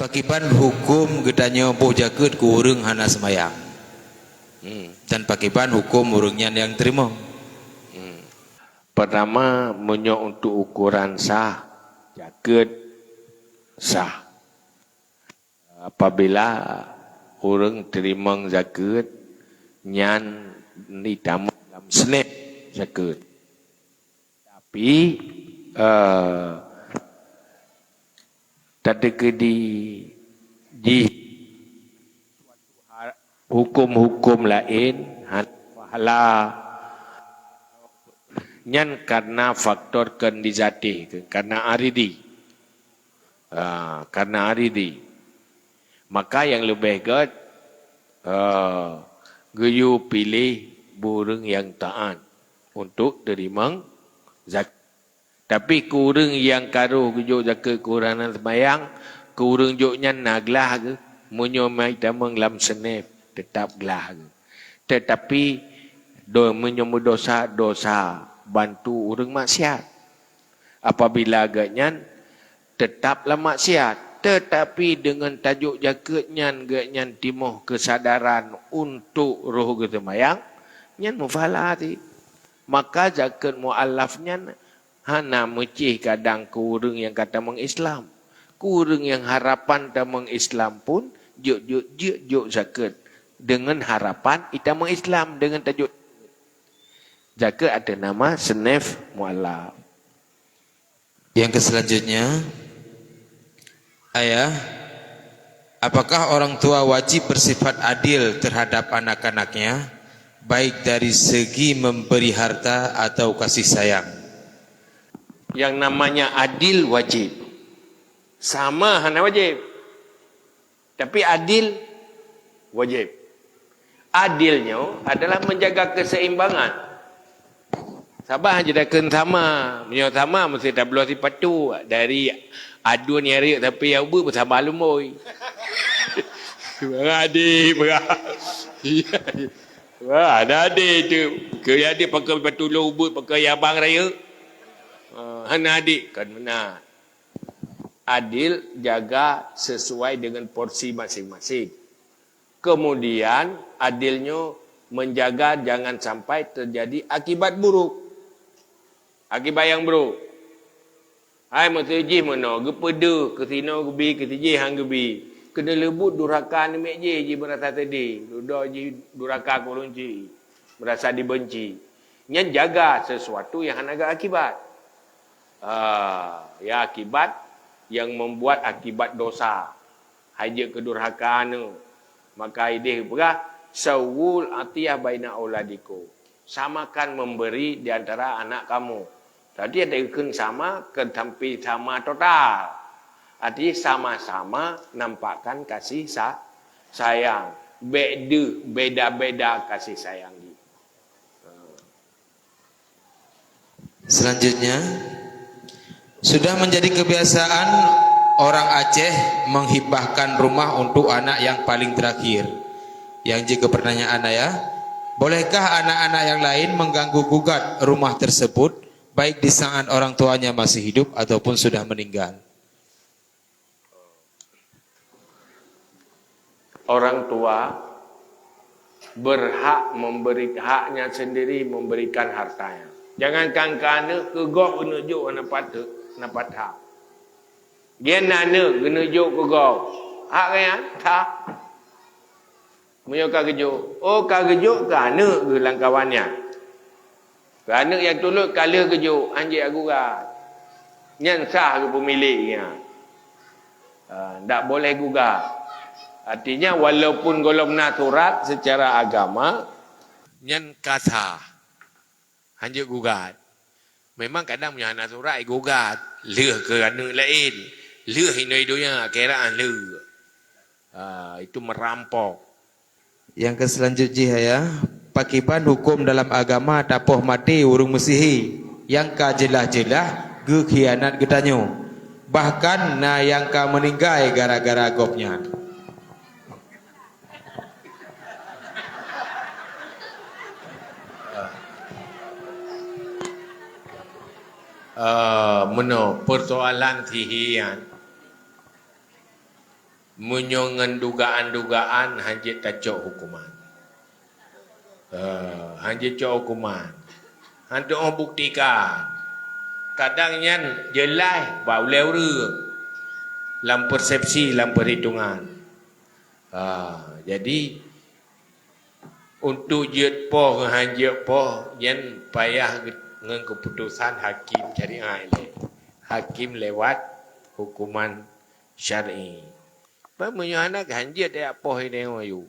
pakiban hukum getanyo boh jaket ku urang hana semayang. Dan pakiban hukum urangnya yang terima. Pertama, menyo untuk ukuran sah, jaket sah. Apabila orang terima zakat, nyan ni tamu dalam snap zakat. Tapi tadi ke di hukum-hukum lain pahala nyan karena faktor kandizati, karena aridi. Karena aridi. Maka yang lebih baik geyu pilih burung yang taat untuk terima zakat. Tapi kurang yang karuh gejuk zakat kuranan semayang, kurang joknya naglah ke, menyomai tamang lam senef tetap gelah ke. Tetapi menyomu dosa bantu orang maksiat. Apabila agaknya tetaplah maksiat, tetapi dengan tajuk jaketnya agaknya timuh kesadaran untuk roh kesemayang, nyan mufalati. Maka zakat mu'allafnya hana mecih kadang kurang yang kata mengislam. Kurang yang harapan tak mengislam pun juk zakat. Dengan harapan kita mengislam dengan tajuk zakat ada nama senef mu'allaf. Yang selanjutnya, ayah, apakah orang tua wajib bersifat adil terhadap anak-anaknya, baik dari segi memberi harta atau kasih sayang? Yang namanya adil wajib. Sama hana wajib. Tapi adil wajib. Adilnya adalah menjaga keseimbangan. Sabah jadakan sama. Menyo sama mesti tak belah sifat tu. Dari aduan yang riak tapi yang ubah bersama lumoi. Adik berah. Ada adik tu. Kaya adik pakai batu ubut pakai abang raya. Hana adik kan benar. Adil jaga sesuai dengan porsi masing-masing. Kemudian adilnya menjaga jangan sampai terjadi akibat buruk. Akibat yang buruk. Hai mesti mana gepeda ke sino gebi ke tiji hang gebi. Kena lebut durhaka ni mek je berasa tadi. Duda je durhaka kolonci. Berasa dibenci. Nyan jaga sesuatu yang hanaga akibat. Ya akibat yang membuat akibat dosa. Haja kedurhakaan. Maka ideh berah sawul atiyah baina auladiku. Samakan memberi di antara anak kamu. Tadi ada ikun sama, ketampi sama total. Artinya sama-sama nampakkan kasih sayang. Beda-beda kasih sayang. Selanjutnya, sudah menjadi kebiasaan orang Aceh menghibahkan rumah untuk anak yang paling terakhir. Yang jika pertanyaan ayah, bolehkah anak-anak yang lain mengganggu gugat rumah tersebut, baik di saat orang tuanya masih hidup ataupun sudah meninggal? Orang tua berhak memberi haknya sendiri memberikan hartanya. Jangankan kana kegok menujuk napat hak. Dia nana menujuk kegok. Hak kaya tak. Menyo kagejuk. Oh kagejuk kana gelang kawannya. Kerana yang tulut kala kejuk anjing agurat. Nyan sah ke pemiliknya. Tak boleh gugat. Artinya walaupun golong naturat secara agama, nyan kasah. Anjing gugat. Memang kadang punya naturat gugat. Leh kerana lain. Leh hinoidonya keraan leh. Itu merampok. Yang selanjutnya ya, pakiban hukum dalam agama tapoh mati urung mesihi yang ka jelah-jelah ge khianat getanyo. Bahkan na yang ka meninggal gara-gara gopnya. Persoalan sihian menyongan dugaan-dugaan hanjit tacok hukuman. Hanjit cok hukuman. Hantu orang buktikan. Kadang nyan jelai bau leu dalam persepsi, dalam perhitungan. Jadi untuk jet po hanjit po yang payah dengan keputusan hakim syariah ini. Hakim lewat hukuman syar'i. Pamannya anak hanjit dia po ini ayu.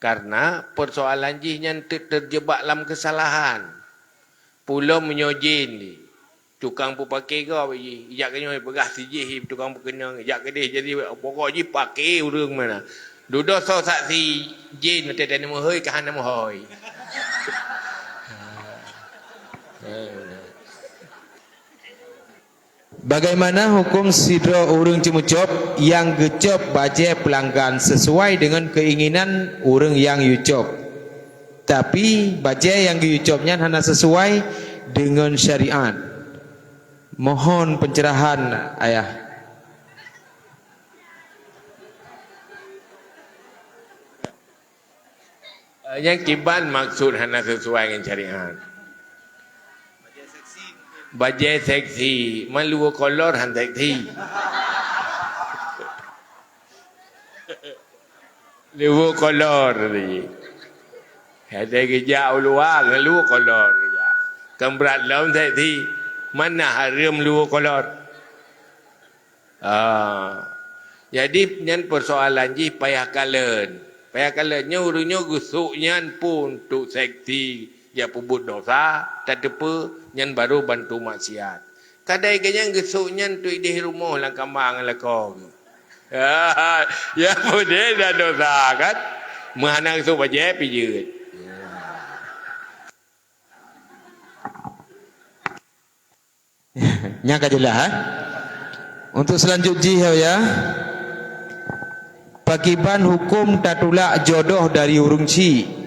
Karena persoalan jihnya terjebak dalam kesalahan. Pulau menyojin ni. Tukang pun pakai ke apa je. Ijak kena pegah si jih. Tukang pun kena. Ijak kena jadi pokok je pakai orang mana. Duduk so saksi jin. Nanti ada nama hoi kahan nama hoi. Bagaimana hukum sidra urang cimucop yang gecop baje pelanggan sesuai dengan keinginan urang yang yucop. Tapi baje yang yucopnya hanya sesuai dengan syariat. Mohon pencerahan ayah. Yang kiban maksud hanya sesuai dengan syariat. Bajai seksi, malu kolor han seksi. Lu kolor ni. Ada kerja luar, lu kolor kerja. Kembrat dalam seksi, mana haram lu kolor. Jadi nyan persoalan ji payah kalen. Payah kalennya urungnya gusuknya pun untuk seksi. Ya pubut dosa, tak apa, yang baru bantu maksiat. Kadai kanya gesuknya tu di rumah lah kambang lah kau. Ya pun dia dah dosa kan. Mana gesuk baca pijut. Nyaka jelah ha? Untuk selanjutnya ya. Pakiban hukum tatulak jodoh dari urung ci.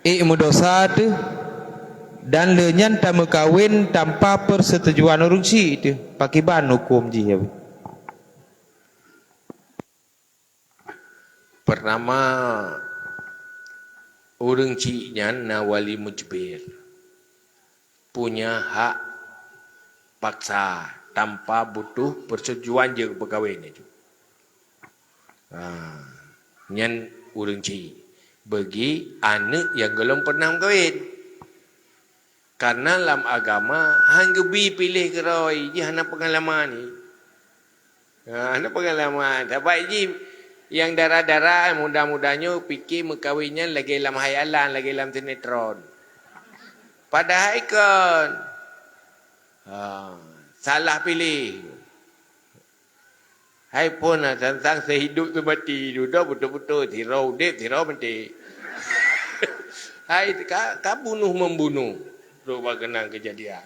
Mudosat dan lenyan tak kawin tanpa persetujuan urung si itu pakiban hukum ji ya. Pertama urung ci nyan na wali mujbir punya hak paksa tanpa butuh persetujuan je pegawai itu. Nyan urung ci bagi anak yang belum pernah kahwin. Karena dalam agama hang gebi pilih keroi je hana pengalaman ni. Hana pengalaman. Tapi je yang darah-darah mudah-mudahnya fikir mengkawinnya lagi dalam hayalan, lagi dalam sinetron. Padahal kan salah pilih. Hai pun tentang sehidup tu mati duduk betul-betul tirau dep tirau mati. Hai bunuh membunuh rupa kenang kejadian.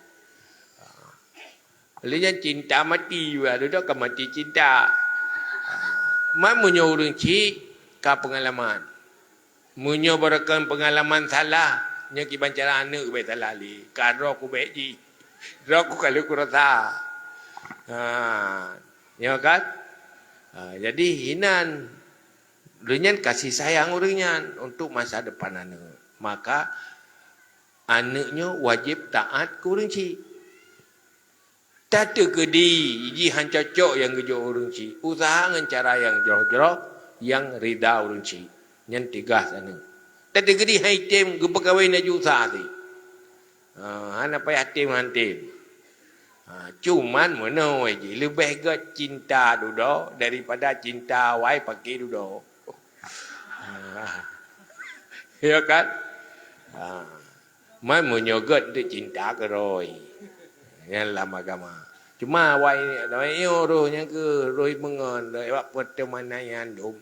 Lihat cinta mati juga duduk ke mati cinta. Man menyuruh cik ke pengalaman. Menyobarkan pengalaman salah. Nya ki bancara anak baik salah li. Karo ku baik ji. Roku kalau ku rasa. Ya kan? Jadi hinan renyan kasih sayang renyan untuk masa depan anak. Maka anaknya wajib taat ke orang cik. Tak ada kedi jihan cocok yang kejo orang cik. Usaha dengan cara yang jorok-jorok yang rida orang cik. Yang tegas anak. Tak ada kedi haitim ke pegawai nak usaha si. Hana payah tim hantim. Cuman mana je lebih ke cinta dulu daripada cinta wai pakai dulu. Ya kan? Mai menyogot tu cinta ke roy. Yang dalam agama. Cuma wai yo rohnya ke roy mengon lewat pertemanan dum.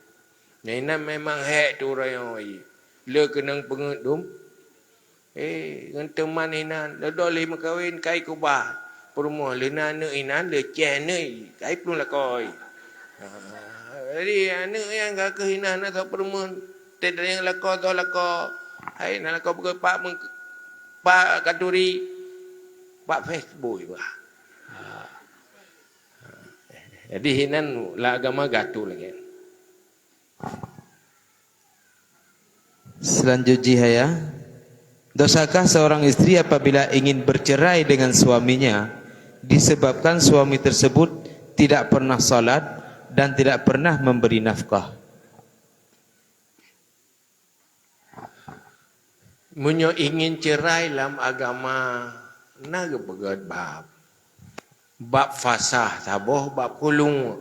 Nina memang hak tu roy. Le kenang pengedum. Dengan teman inan, dah lima kahwin kai kubah. Perumah lena anak inan le chen ni kai pun la koi. Jadi anak yang gak kehinan atau perumah tidak yang la ko to la ko. Hai nak la ko pak katuri pak Facebook bah. Jadi hinan lah agama gatu lagi. Selanjutnya ya. Dosakah seorang istri apabila ingin bercerai dengan suaminya disebabkan suami tersebut tidak pernah salat dan tidak pernah memberi nafkah? Munyo ingin cerai dalam agama naga begat bab fasah taboh bab kulung.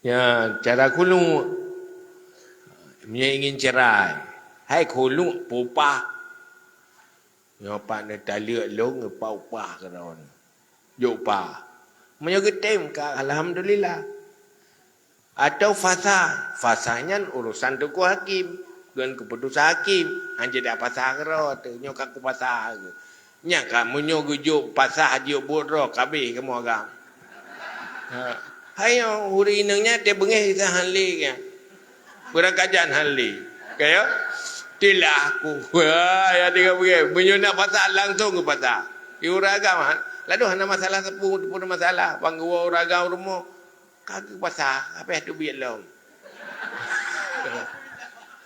Ya, cara kulung. Munyo ingin cerai. Hai kulung pupah. Nyo pak ne taliak long pa upah karon. Yo upah. Munyo getem ka alhamdulillah. Atau fasah. Fasahnya urusan tuku hakim. Dengan keputusan hakim. Hanya dah pasah kerot. Nyo kaku pasah. Nya kamu nyo gujuk pasah haji buruk. Kabih kamu agam. Hai huri inangnya dia bengih kita hanli kan. Berakajan hanli. Kaya? Tilah aku. Ya tiga bengih. Menyo nak pasah langsung ke pasah. Iuragam. Lalu hana masalah sepuluh masalah. Panggua uragam rumah. Kagak pasah. Apa itu biar long.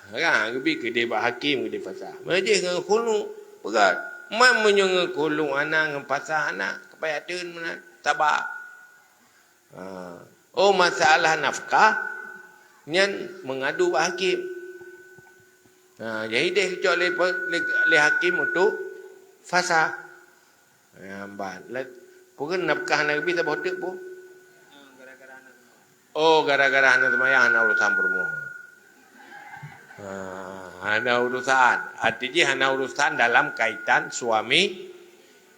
Kan kebi ke dia bak hakim ke dia pasah. Majlis dengan khulu berat. Man menyong khulu anak dengan pasah anak supaya tun mana tabak. Oh masalah nafkah nyan mengadu bak hakim. Jadi dia kecuali le hakim untuk fasah. Ban. Pukul nafkah nak lebih tak bodoh pun. Oh gara-gara anak semayang anak urusan bermoh. Hana urusan. Artinya hana urusan dalam kaitan suami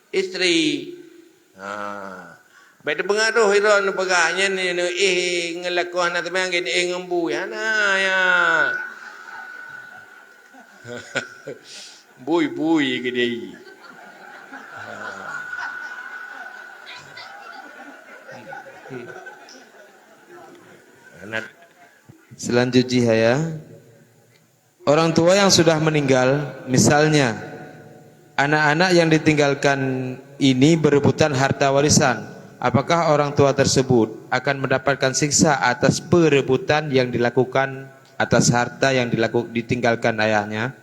isteri. Baik pengaruh iron pegahnya ni ngelaku hana teman gini ngembu ya nah ya. Bui gede. Selanjutnya ya. Orang tua yang sudah meninggal, misalnya anak-anak yang ditinggalkan ini berebutan harta warisan, apakah orang tua tersebut akan mendapatkan siksa atas perebutan yang dilakukan atas harta yang ditinggalkan ayahnya?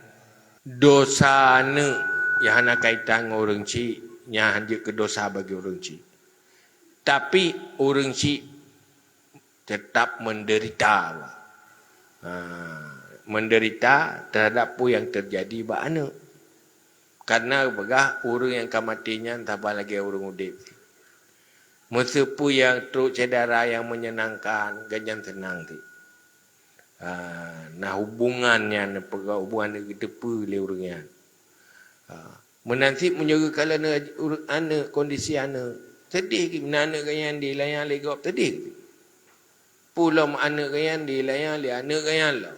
Dosa ne yang hana kaitan dengan orang cik, yang hanya ke dosa bagi orang cik. Tapi orang cik tetap menderita. Menderita terhadap apa yang terjadi bak anak. Karena begah orang yang kematinya tambah lagi orang udip. Meskipun yang teruk cedera yang menyenangkan, ganyan senang tu. Nah hubungannya, hubungan kita pu le orangnya. Menanti menjaga kalau anak kondisi anak sedih ke anak ganyan di layan legop sedih. Pulau anak ganyan di layan le anak ganyan lah.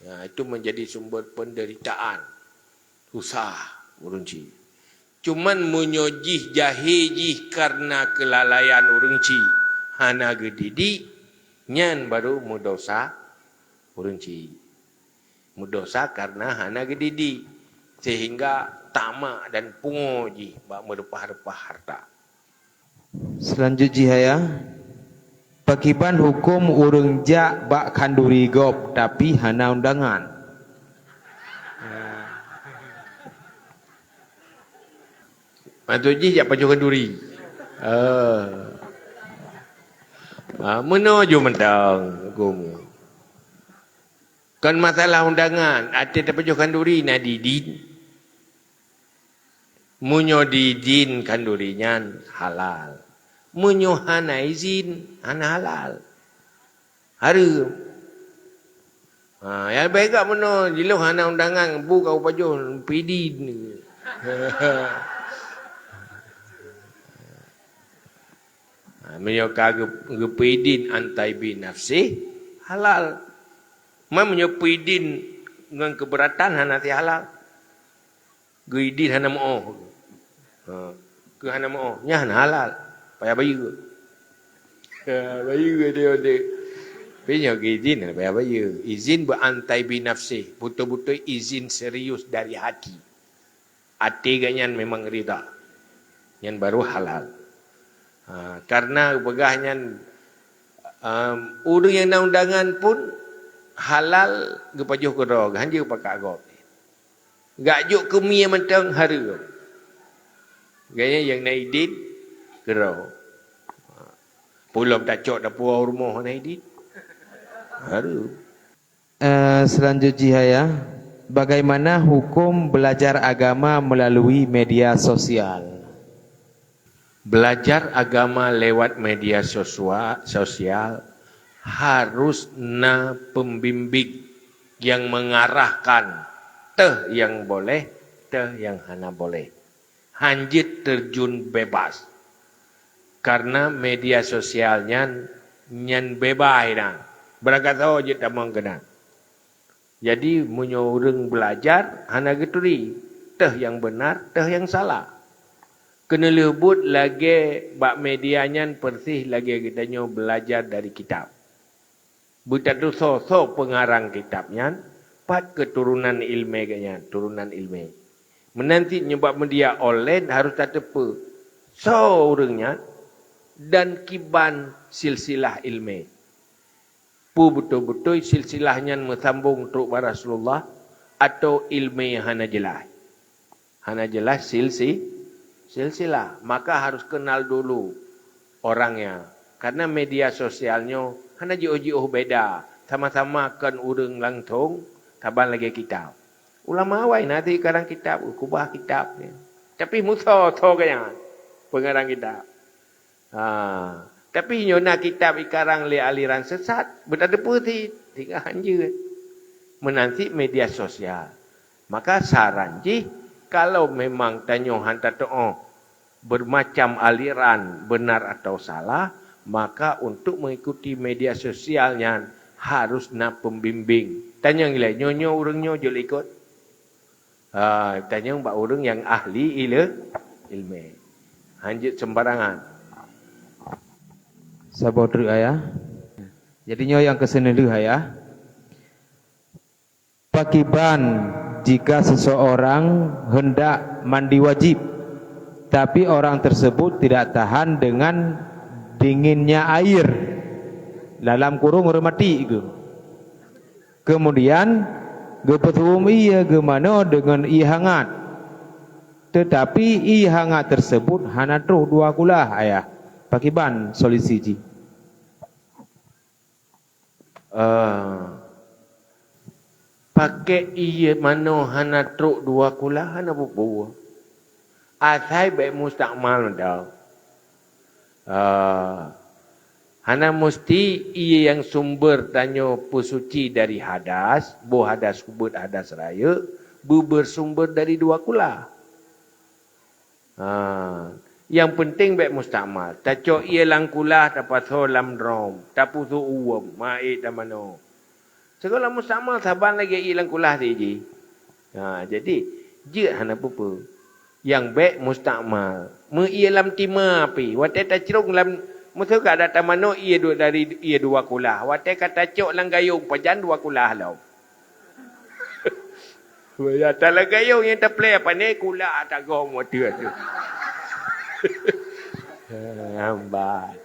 Ya, itu menjadi sumber penderitaan, susah urunci. Cuman menyojih jahijih karena kelalaian urunci. Hana gedidi, nyan baru mudosa urunci. Mudosa karena hana gedidi. Sehingga tamak dan pungoji bak merepah-repah harta. Selanjutnya ya. Pakiban hukum urang jak bak kanduri gop tapi hana undangan. Matuji jak pacu kanduri. Menuju mentang hukum. Kan masalah undangan, ada pacu kanduri na didin. Munyo didin kandurinya halal. Munyo hana izin, hana halal. Harum. Yang baik tak mana, jiluh hana undangan, bu kau pajuh, pidin. Munyo kagepidin antai bin nafsi, halal. Munyo pidin dengan keberatan, hana ti halal. Guidin hana mo'oh. Ke hana mo'oh, nya hana halal. Payah bayu. Bayu dia. Punya izin payah bayu. Izin berantai binafsi. Betul-betul izin serius dari hati. Hati ganyan memang rida. Yang baru halal. Karena begahnya urang yang na undangan pun halal gepajuh kedog hanja pakak agop. Gak juk kemia mentang haru. Gaya yang naidin gerau. Pulau tak cok dah puau rumah naidin. Haru. Selanjutnya ya, bagaimana hukum belajar agama melalui media sosial? Belajar agama lewat media sosial harus na pembimbing yang mengarahkan teh yang boleh, teh yang hana boleh. Hanjit terjun bebas. Karena media sosialnya nyan bebas dah. Berkata je tak mengkena. Jadi munyo urang belajar hana geturi teh yang benar, teh yang salah. Kena lebut lagi bak medianya persih lagi kita nyo belajar dari kitab. Buta tu so pengarang kitabnya, pat keturunan ilmu kanya, turunan ilmu. Menanti nyebab media online harus tak tepe. So orangnya dan kiban silsilah ilmu. Pu betul-betul silsilahnya mesambung untuk Rasulullah atau ilmu yang hana jelas. Hana jelas silsilah. Maka harus kenal dulu orangnya. Karena media sosialnya hana jauh-jauh beda. Sama-sama kan urang langsung taban lagi kitab. Ulama awai nanti karang kitab, kubah kitab. Tapi musuh kaya pengarang kitab. Tapi nyona kitab ikarang le aliran sesat. Berada putih. Tiga hanja. Menanti media sosial. Maka saran ji. Kalau memang tanyo hantar to'o. Bermacam aliran benar atau salah. Maka untuk mengikuti media sosialnya. Harus na pembimbing. Tanya nilai. Nyonya urangnya jol ikut. Tanya mbak urang yang ahli ilmu. Hanjit sembarangan. Sabodru ayah. Jadinya yang kesini dulu ayah. Pakiban jika seseorang hendak mandi wajib, tapi orang tersebut tidak tahan dengan dinginnya air. Dalam kurung hormati itu. Kemudian gepetuum iya gemano dengan i hangat. Tetapi i hangat tersebut hana truh dua kulah ayah. Pakiban solusi ji. Pakai iya mano hana truk dua kula hana bubuh. Asai baik mustakmal dah. Hana mesti iya yang sumber tanyo pusuci dari hadas, bo hadas kubut hadas raya, bersumber dari dua kula. Yang penting baik mustakmal. Tacok ia langkulah dapat solam rom, tapu tu uam, mai tamano. Segala mustakmal saban lagi ia langkulah ji. Jadi je hana pupu. Yang baik mustakmal. Me ia lam tima api. Wate tacrung lam musuh ka ada tamano ia dari ia dua kulah. Wate kata cok lang gayung pajan dua kulah lau. Ya talang gayung yang terplay apa ni kulah tak gong wate tu. Hambat.